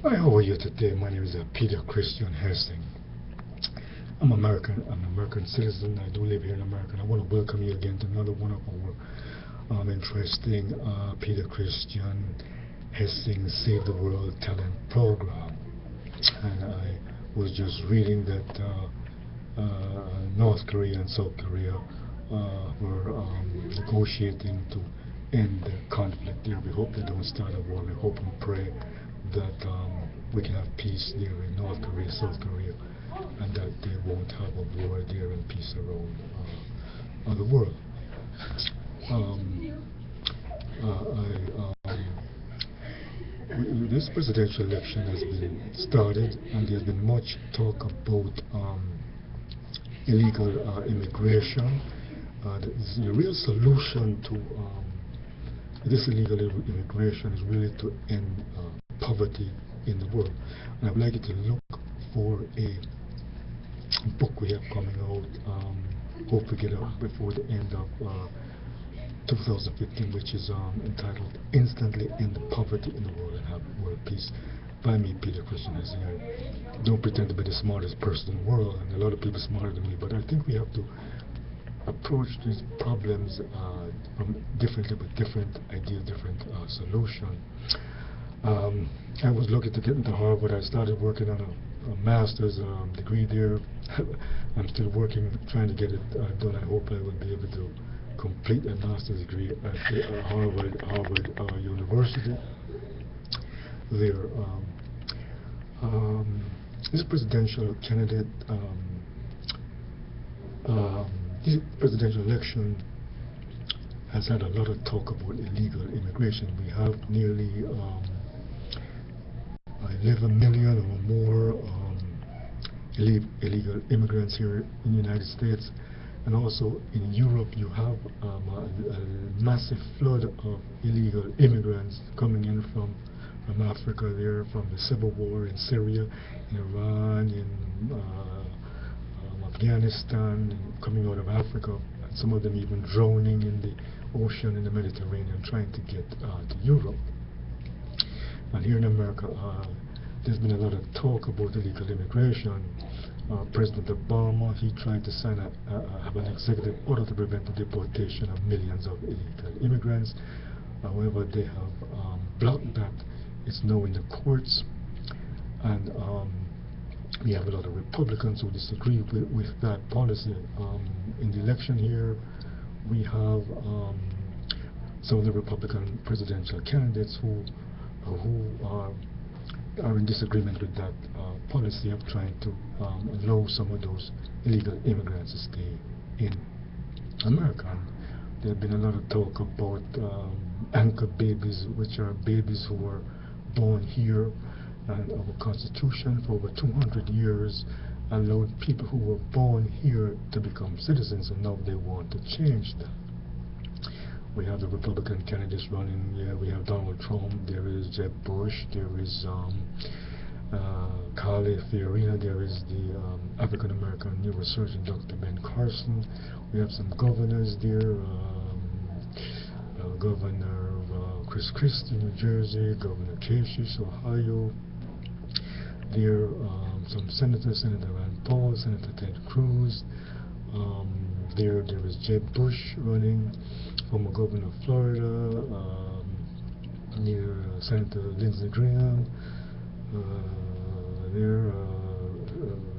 Hi, how are you today? My name is Peter Christian Hessing. I'm American. I'm an American citizen. I do live here in America. And I want to welcome you again to another one of our interesting Peter Christian Hessing Save the World Talent Program. And I was just reading that North Korea and South Korea were negotiating to end the conflict there. We hope they don't start a war. We hope and pray that we can have peace there in North Korea, South Korea, and that they won't have a war there and peace around the world. This presidential election has been started, and there's been much talk about illegal immigration. The real solution to this illegal immigration is really to end poverty in the world. And I'd like you to look for a book we have coming out, hope we get out before the end of 2015, which is entitled Instantly End Poverty in the World and Have World Peace, by me, Peter Christian Hessing. I don't pretend to be the smartest person in the world, and a lot of people are smarter than me, but I think we have to approach these problems differently, with different ideas, different solutions. I was looking to get into Harvard. I started working on a master's degree there. I'm still working, trying to get it done. I hope I will be able to complete a master's degree at Harvard University. There, this presidential candidate, this presidential election has had a lot of talk about illegal immigration. We have nearly 11 million or more illegal immigrants here in the United States, and also in Europe you have a massive flood of illegal immigrants coming in from Africa there, from the civil war in Syria, in Iran, in Afghanistan, coming out of Africa, and some of them even drowning in the ocean in the Mediterranean trying to get to Europe. And here in America, there's been a lot of talk about illegal immigration. President Obama, he tried to have an executive order to prevent the deportation of millions of illegal immigrants. However, they have blocked that. It's now in the courts, and we have a lot of Republicans who disagree with that policy. In the election here, we have some of the Republican presidential candidates who are in disagreement with that policy of trying to allow some of those illegal immigrants to stay in America. There have been a lot of talk about anchor babies, which are babies who were born here, and our Constitution for over 200 years allowed people who were born here to become citizens, and now they want to change that. We have the Republican candidates running. Yeah, we have Donald Trump. There is Jeb Bush. There is Carly Fiorina. There is the African American neurosurgeon Dr. Ben Carson. We have some governors there. Governor Chris Christie, New Jersey. Governor Kasich, Ohio. There, some senators, Senator Rand Paul, Senator Ted Cruz. There is Jeb Bush running, former governor of Florida, near Senator Lindsey Graham,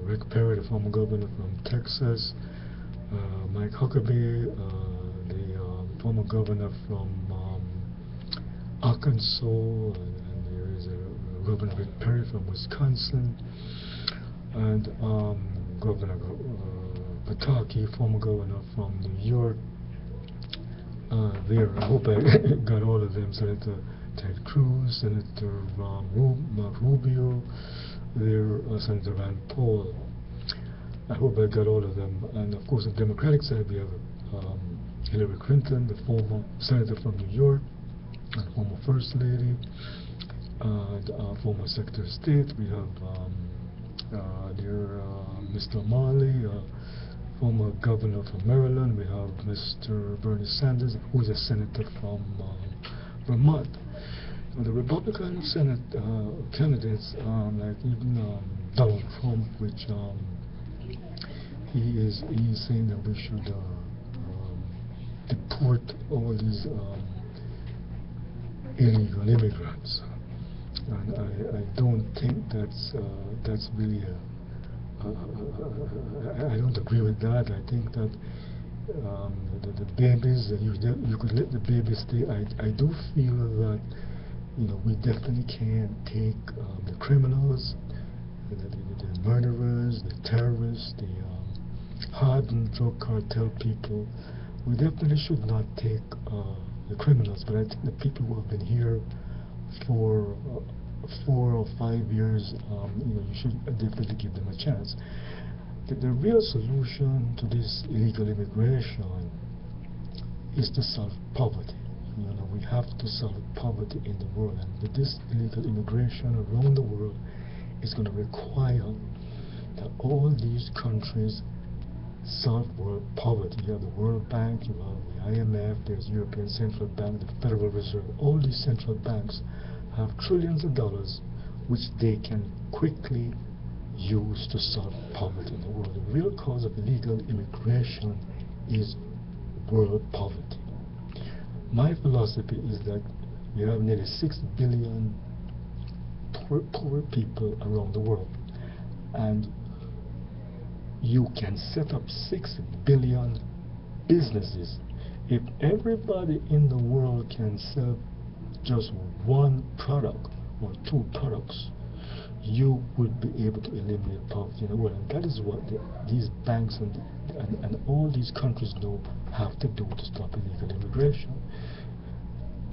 Rick Perry, the former governor from Texas, Mike Huckabee, the former governor from Arkansas, and there is Governor Rick Perry from Wisconsin, and Governor Pataki, former governor from New York. There, I hope I got all of them. Senator Ted Cruz, Senator Mark Rubio, there, Senator Rand Paul. I hope I got all of them. And of course, on the Democratic side, we have Hillary Clinton, the former senator from New York, and former First Lady, and former Secretary of State. We have Mr. Marley, former governor from Maryland. We have Mr. Bernie Sanders, who is a senator from Vermont. The Republican Senate candidates, like even Donald Trump, which he is saying that we should deport all these illegal immigrants, and I don't think that's really I don't agree with that. I think that the babies, you could let the babies stay. I do feel that we definitely can't take the criminals, the murderers, the terrorists, the hardened drug cartel people. We definitely should not take the criminals, but I think the people who have been here for 4 or 5 years, you should definitely give them a chance. The real solution to this illegal immigration is to solve poverty. We have to solve poverty in the world, and with this illegal immigration around the world is going to require that all these countries solve world poverty. You have the World Bank, you have the IMF, there's European Central Bank, the Federal Reserve. All these central banks have trillions of dollars which they can quickly use to solve poverty in the world. The real cause of illegal immigration is world poverty. My philosophy is that we have nearly 6 billion poor people around the world, and you can set up 6 billion businesses. If everybody in the world can sell just one product or 2 products, you would be able to eliminate poverty in the world. And that is what these banks and all these countries now have to do to stop illegal immigration.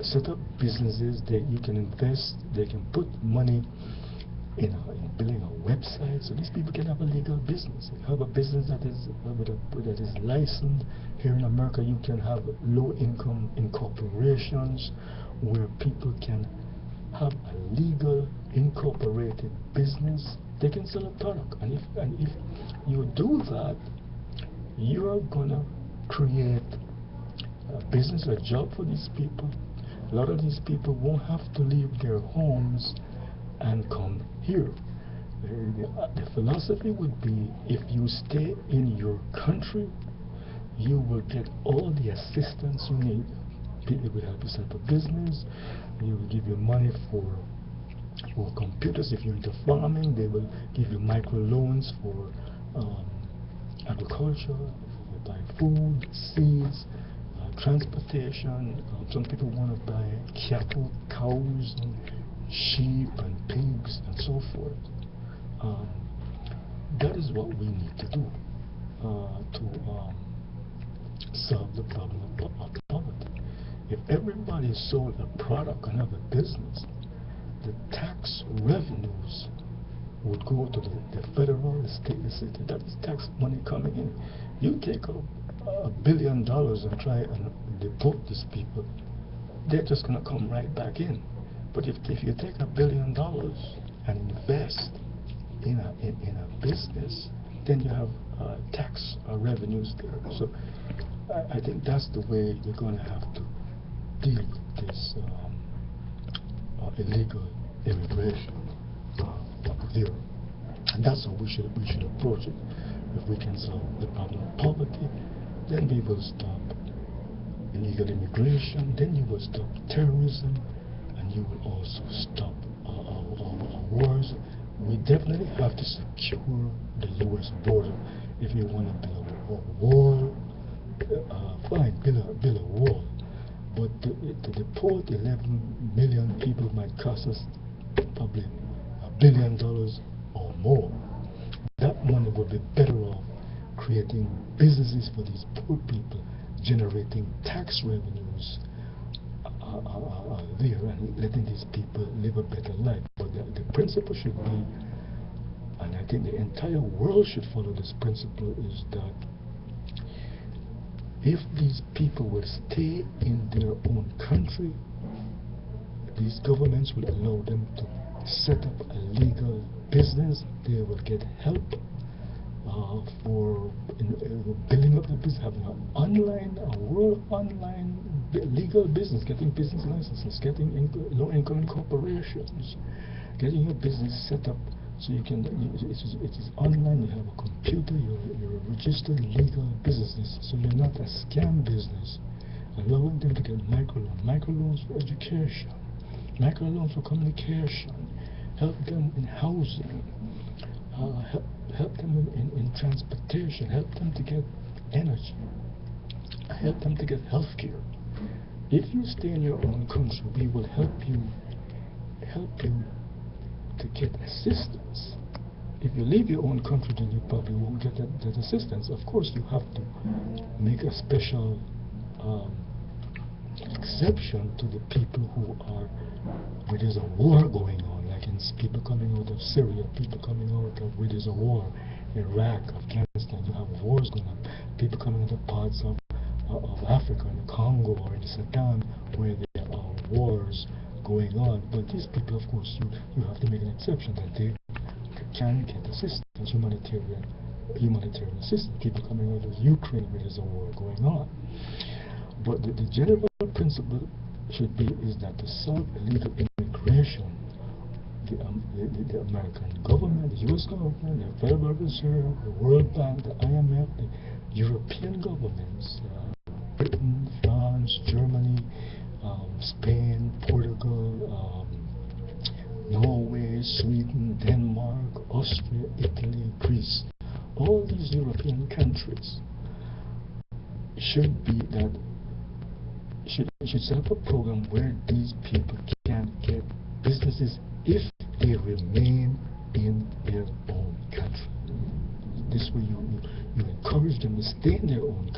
Set up businesses that you can invest, they can put money in building a website, so these people can have a legal business. Have a business that is licensed. Here in America, you can have low-income incorporations where people can have a legal incorporated business. They can sell a product, and if you do that, you are gonna create a business, a job for these people. A lot of these people won't have to leave their homes and come here. The philosophy would be, if you stay in your country, you will get all the assistance you need. People will help you set up a business. They will give you money for computers. If you're into farming, they will give you micro loans for agriculture, for buying food, seeds, transportation. Some people want to buy cattle, cows, and sheep and pigs and so forth. That is what we need to do to solve the problem of poverty. If everybody sold a product and have a business, the tax revenues would go to the federal, the state, the city. That is tax money coming in. You take $1 billion and try and deport these people, they're just going to come right back in. But if you take $1 billion and invest in a business, then you have tax revenues there. So I think that's the way you're going to have to deal with this illegal immigration here. And that's how we should approach it. If we can solve the problem of poverty, then we will stop illegal immigration, then you will stop terrorism, and you will also stop our wars. We definitely have to secure the U.S. border. If you want to build a wall, fine, build a wall. But to deport 11 million people might cost us probably $1 billion or more. That money would be better off creating businesses for these poor people, generating tax revenues there, and letting these people live a better life. But the principle should be, and I think the entire world should follow this principle, is that if these people will stay in their own country, these governments will allow them to set up a legal business. They will get help for building up the business, having a world online legal business, getting business licenses, getting low-income corporations, getting your business set up so you can. It is online. You have a computer. You're a registered legal business, so you're not a scam business. Allowing them to get microloans for education, microloans for communication, help them in housing, help them in transportation, help them to get energy, help them to get health care. If you stay in your own country, we will help you to get assistance. If you leave your own country, then you probably won't get that assistance. Of course, you have to make a special exception to the people who are, where there's a war going on, like in people coming out of Syria, people coming out of where there's a war, Iraq, Afghanistan, you have wars going on, people coming out of parts of Africa, in the Congo or in Sudan, where there are wars going on. But these people, of course, you have to make an exception that they can get assistance, humanitarian assistance, people coming out of Ukraine where there's a war going on. But the general principle should be is that to solve illegal immigration, the American government, the U.S. government, the Federal Reserve, the World Bank, the IMF, the European governments, Britain, France, Germany, Spain, Portugal, Norway, Sweden, Denmark, Austria, Italy, Greece, all these European countries should set up a program where these people can get businesses if they remain in their own country. This way you encourage them to stay in their own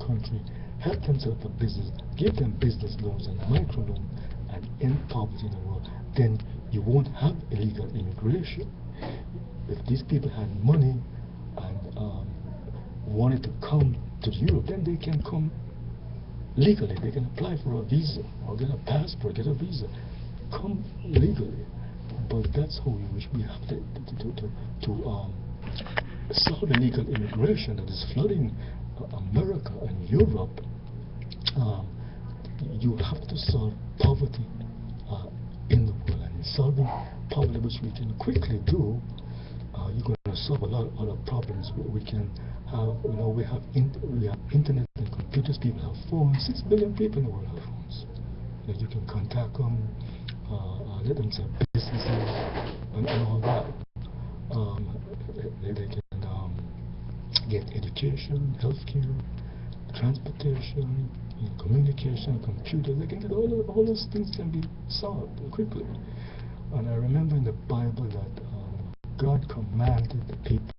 country, help them set up a business, give them business loans and microloans, and end poverty in the world. Then you won't have illegal immigration. If these people had money and wanted to come to Europe, then they can come legally. They can apply for a visa or get a passport, get a visa, come legally. But that's how we have to solve illegal immigration that is flooding America and Europe. You have to solve poverty in the world, and in solving poverty, which we can quickly do, you're going to solve a lot of other problems. We can have, we have internet and computers. People have phones. 6 billion people in the world have phones. You can contact them, let them set businesses and all that. They can get education, healthcare, transportation, communication, computers. They can get all those things can be solved quickly. And I remember in the Bible that God commanded the people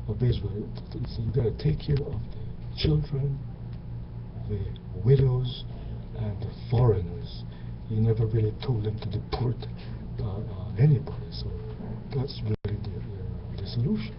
of Israel to say, you got to take care of the children, the widows, and the foreigners. He never really told them to deport anybody. So that's really the solution.